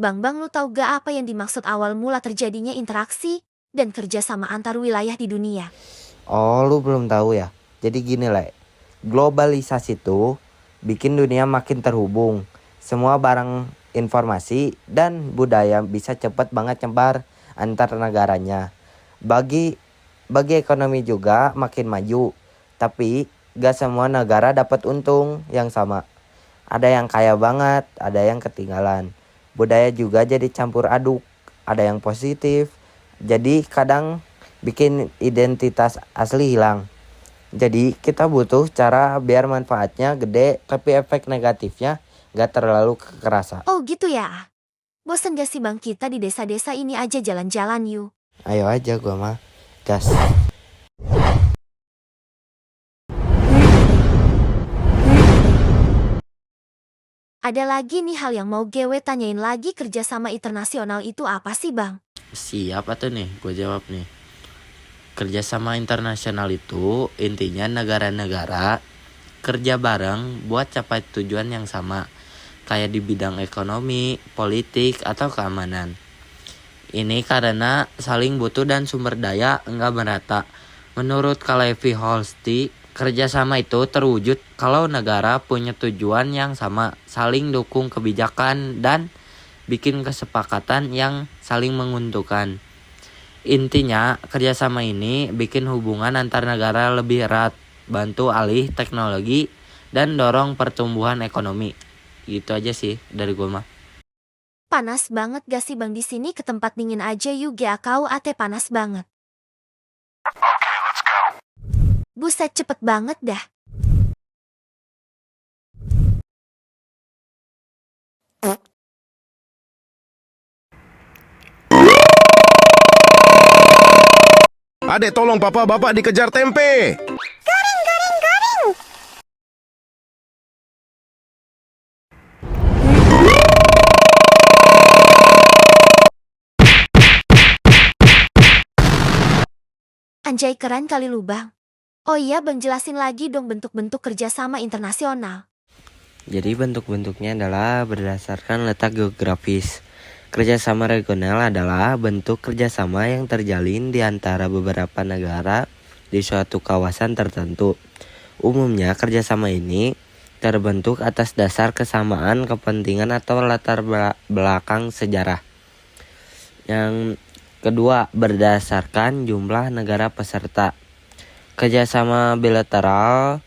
Bang, lu tahu gak apa yang dimaksud awal mula terjadinya interaksi dan kerjasama antar wilayah di dunia? Oh, lu belum tahu ya? Jadi gini, Le. Globalisasi itu bikin dunia makin terhubung. Semua barang, informasi, dan budaya bisa cepat banget nyebar antar negaranya. Bagi bagi ekonomi juga makin maju. Tapi gak semua negara dapat untung yang sama. Ada yang kaya banget, ada yang ketinggalan. Budaya juga jadi campur aduk. Ada yang positif. Jadi kadang bikin identitas asli hilang. Jadi kita butuh cara biar manfaatnya gede tapi efek negatifnya gak terlalu kerasa. Oh gitu ya. Bosen gak sih Bang kita di desa-desa ini aja jalan-jalan yuk? Ayo aja gua mah gas. Ada lagi nih hal yang mau gue tanyain lagi, kerjasama internasional itu apa sih Bang? Siap atau nih, gue jawab nih. Kerjasama internasional itu intinya negara-negara kerja bareng buat capai tujuan yang sama, kayak di bidang ekonomi, politik, atau keamanan. Ini karena saling butuh dan sumber daya enggak merata. Menurut Kalevi Holsti, kerjasama itu terwujud kalau negara punya tujuan yang sama, saling dukung kebijakan, dan bikin kesepakatan yang saling menguntungkan. Intinya, kerjasama ini bikin hubungan antar negara lebih erat, bantu alih teknologi, dan dorong pertumbuhan ekonomi. Gitu aja sih dari gue mah. Panas banget gak sih Bang di sini, ke tempat dingin aja yuk, gak kau ate panas banget. Buset cepet banget dah. Adek tolong papa, bapak dikejar tempe. Anjay keren kali lu Bang. Oh iya Bang, jelasin lagi dong bentuk-bentuk kerjasama internasional. Jadi bentuk-bentuknya adalah berdasarkan letak geografis. Kerjasama regional adalah bentuk kerjasama yang terjalin di antara beberapa negara di suatu kawasan tertentu. Umumnya kerjasama ini terbentuk atas dasar kesamaan kepentingan atau latar belakang sejarah. Yang kedua, berdasarkan jumlah negara peserta. Kerjasama bilateral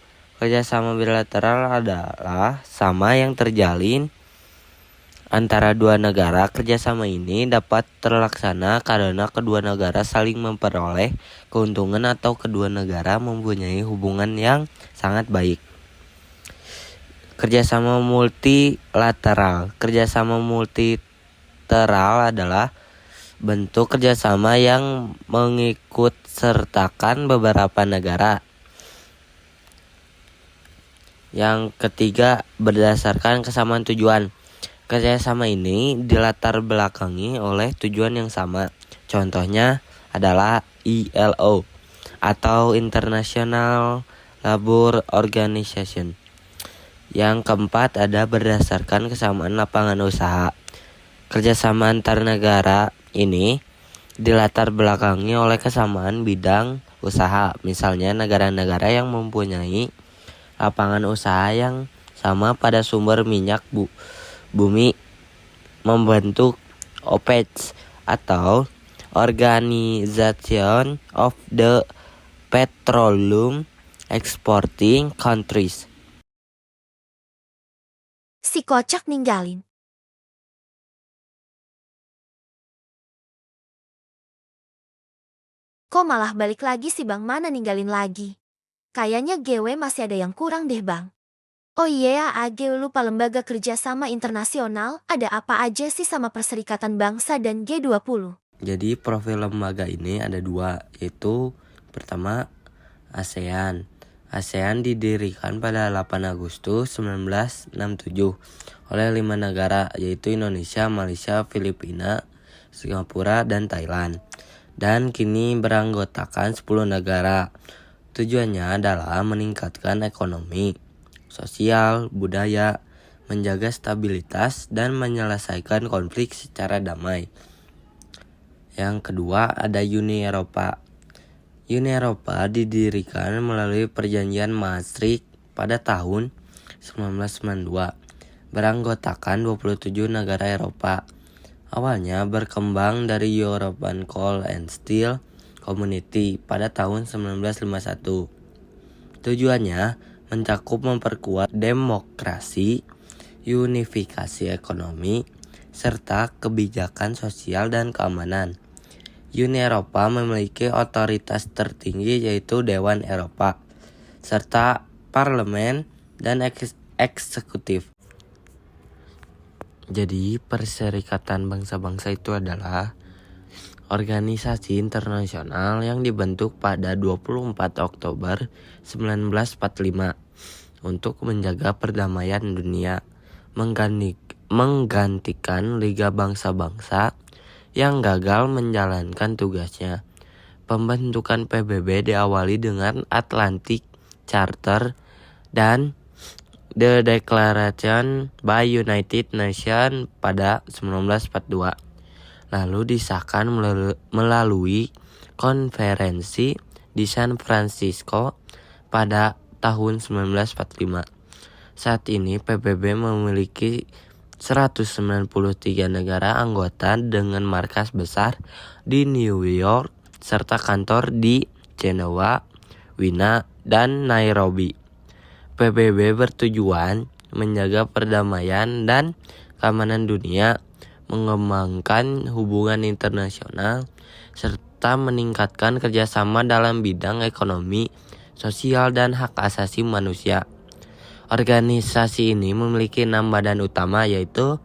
adalah sama yang terjalin antara dua negara. Kerjasama ini dapat terlaksana karena kedua negara saling memperoleh keuntungan atau kedua negara mempunyai hubungan yang sangat baik. Kerjasama multilateral adalah bentuk kerjasama yang mengikut sertakan beberapa negara. Yang ketiga, berdasarkan kesamaan tujuan. Kerjasama ini dilatar belakangi oleh tujuan yang sama. Contohnya adalah ILO atau International Labour Organization. Yang keempat ada berdasarkan kesamaan lapangan usaha. Kerjasama antar negara ini dilatar belakangi oleh kesamaan bidang usaha. Misalnya negara-negara yang mempunyai lapangan usaha yang sama pada sumber minyak bumi membentuk OPEC atau Organization of the Petroleum Exporting Countries. Si kocak ninggalin. Kok malah balik lagi sih Bang, mana ninggalin lagi? Kayaknya GW masih ada yang kurang deh Bang. Oh iya, gue lupa lembaga kerjasama internasional, ada apa aja sih sama Perserikatan Bangsa dan G20? Jadi profil lembaga ini ada dua, yaitu pertama ASEAN. ASEAN didirikan pada 8 Agustus 1967 oleh 5 negara, yaitu Indonesia, Malaysia, Filipina, Singapura, dan Thailand. Dan kini beranggotakan 10 negara. Tujuannya adalah meningkatkan ekonomi, sosial, budaya, menjaga stabilitas, dan menyelesaikan konflik secara damai. Yang kedua ada Uni Eropa. Uni Eropa didirikan melalui Perjanjian Maastricht pada tahun 1992, beranggotakan 27 negara Eropa. Awalnya berkembang dari European Coal and Steel Community pada tahun 1951. Tujuannya mencakup memperkuat demokrasi, unifikasi ekonomi, serta kebijakan sosial dan keamanan. Uni Eropa memiliki otoritas tertinggi yaitu Dewan Eropa, serta parlemen dan eksekutif. Jadi, Perserikatan Bangsa-Bangsa itu adalah organisasi internasional yang dibentuk pada 24 Oktober 1945 untuk menjaga perdamaian dunia, menggantikan Liga Bangsa-Bangsa yang gagal menjalankan tugasnya. Pembentukan PBB diawali dengan Atlantic Charter dan The Declaration by United Nations pada 1942. Lalu disahkan melalui konferensi di San Francisco pada tahun 1945. Saat ini PBB memiliki 193 negara anggota dengan markas besar di New York serta kantor di Jenewa, Wina, dan Nairobi. PBB bertujuan menjaga perdamaian dan keamanan dunia, mengembangkan hubungan internasional, serta meningkatkan kerjasama dalam bidang ekonomi, sosial, dan hak asasi manusia. Organisasi ini memiliki 6 badan utama yaitu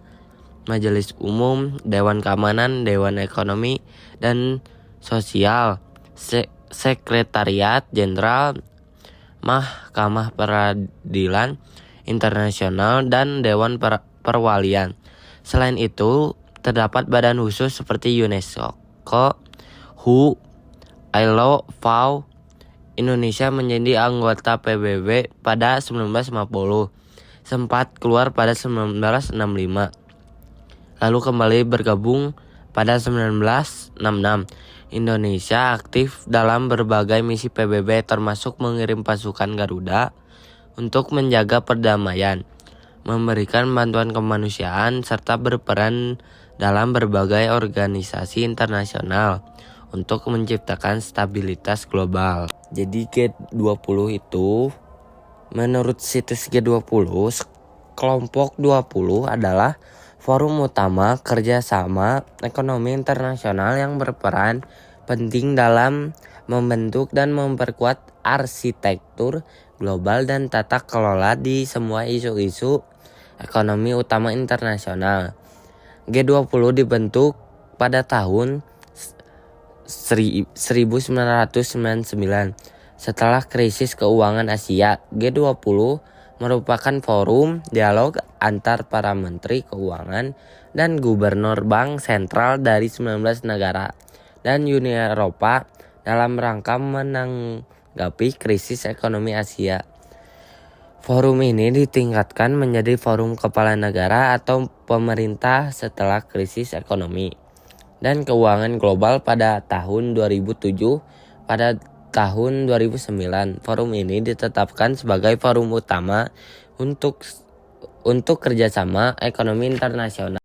Majelis Umum, Dewan Keamanan, Dewan Ekonomi dan Sosial, Sekretariat Jenderal, Mahkamah Peradilan Internasional, dan Dewan Perwalian. Selain itu, terdapat badan khusus seperti UNESCO, WHO, ILO, FAO. Indonesia menjadi anggota PBB pada 1950, sempat keluar pada 1965, lalu kembali bergabung pada 1966. Indonesia aktif dalam berbagai misi PBB termasuk mengirim pasukan Garuda untuk menjaga perdamaian, memberikan bantuan kemanusiaan, serta berperan dalam berbagai organisasi internasional untuk menciptakan stabilitas global. Jadi G20 itu menurut situs G20, kelompok 20 adalah forum utama kerjasama ekonomi internasional yang berperan penting dalam membentuk dan memperkuat arsitektur global dan tata kelola di semua isu-isu ekonomi utama internasional. G20 dibentuk pada tahun 1999 setelah krisis keuangan Asia. G20 merupakan forum dialog antar para menteri keuangan dan gubernur bank sentral dari 19 negara dan Uni Eropa dalam rangka menanggapi krisis ekonomi Asia. Forum ini ditingkatkan menjadi forum kepala negara atau pemerintah setelah krisis ekonomi dan keuangan global pada tahun 2007. Pada tahun 2009, forum ini ditetapkan sebagai forum utama untuk kerjasama ekonomi internasional.